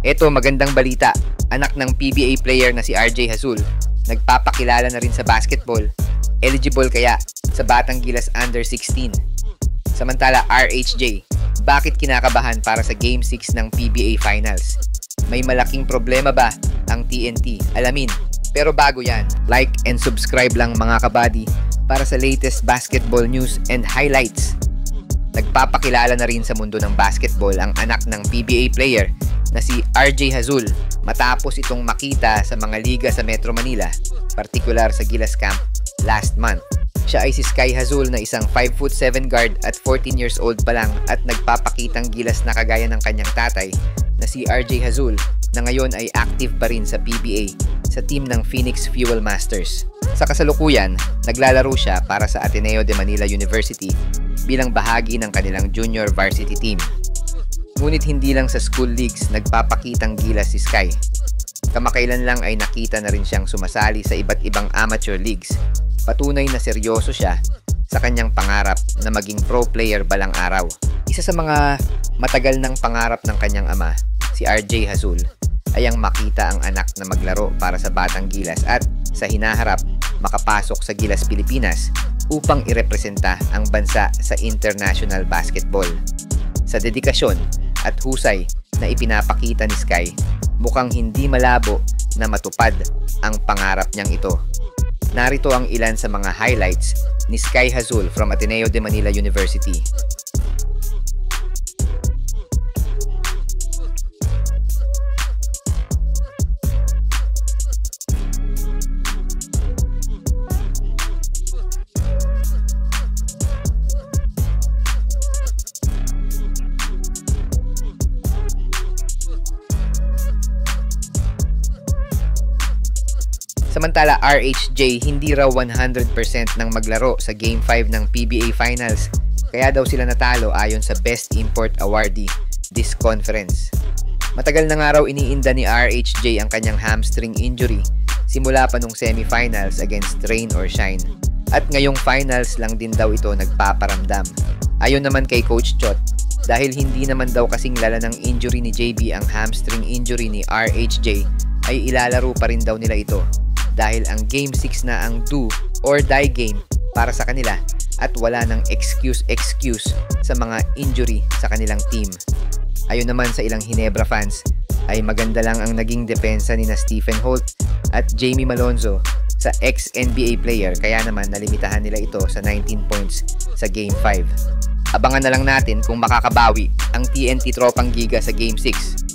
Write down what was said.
Eto, magandang balita. Anak ng PBA player na si RJ Hazul, nagpapakilala na rin sa basketball. Eligible kaya sa Batang Gilas Under 16. Samantala, RHJ, bakit kinakabahan para sa Game 6 ng PBA Finals? May malaking problema ba ang TNT? Alamin. Pero bago yan, like and subscribe lang mga kabady para sa latest basketball news and highlights. Nagpapakilala na rin sa mundo ng basketball ang anak ng PBA player na si RJ Hazul matapos itong makita sa mga liga sa Metro Manila, partikular sa Gilas Camp last month. Siya ay si Sky Hazul na isang 5'7" guard at 14 years old pa lang at nagpapakitang gilas na kagaya ng kanyang tatay na si RJ Hazul na ngayon ay active pa rin sa PBA sa team ng Phoenix Fuel Masters. Sa kasalukuyan, naglalaro siya para sa Ateneo de Manila University bilang bahagi ng kanilang junior varsity team. Ngunit hindi lang sa school leagues nagpapakitang gilas si Sky. Kamakailan lang ay nakita na rin siyang sumasali sa iba't ibang amateur leagues. Patunay na seryoso siya sa kanyang pangarap na maging pro player balang araw. Isa sa mga matagal ng pangarap ng kanyang ama, si RJ Hazul, ay ang makita ang anak na maglaro para sa Batang Gilas at sa hinaharap makapasok sa Gilas Pilipinas upang irepresenta ang bansa sa international basketball. Sa dedikasyon at husay na ipinapakita ni Sky, mukhang hindi malabo na matupad ang pangarap niyang ito. Narito ang ilan sa mga highlights ni Sky Hazul from Ateneo de Manila University. Samantala, RHJ hindi raw 100% ng maglaro sa Game 5 ng PBA Finals, kaya daw sila natalo ayon sa Best Import Awardee this conference. Matagal na nga raw iniinda ni RHJ ang kanyang hamstring injury simula pa nung semifinals against Rain or Shine, at ngayong finals lang din daw ito nagpaparamdam. Ayon naman kay Coach Chot, dahil hindi naman daw kasing lala ng injury ni JB ang hamstring injury ni RHJ, ay ilalaro pa rin daw nila ito dahil ang Game 6 na ang do or die game para sa kanila at wala ng excuse sa mga injury sa kanilang team. Ayon naman sa ilang Ginebra fans, ay maganda lang ang naging depensa ni na Stephen Holt at Jamie Malonzo sa ex-NBA player, kaya naman nalimitahan nila ito sa 19 points sa Game 5. Abangan na lang natin kung makakabawi ang TNT Tropang Giga sa Game 6.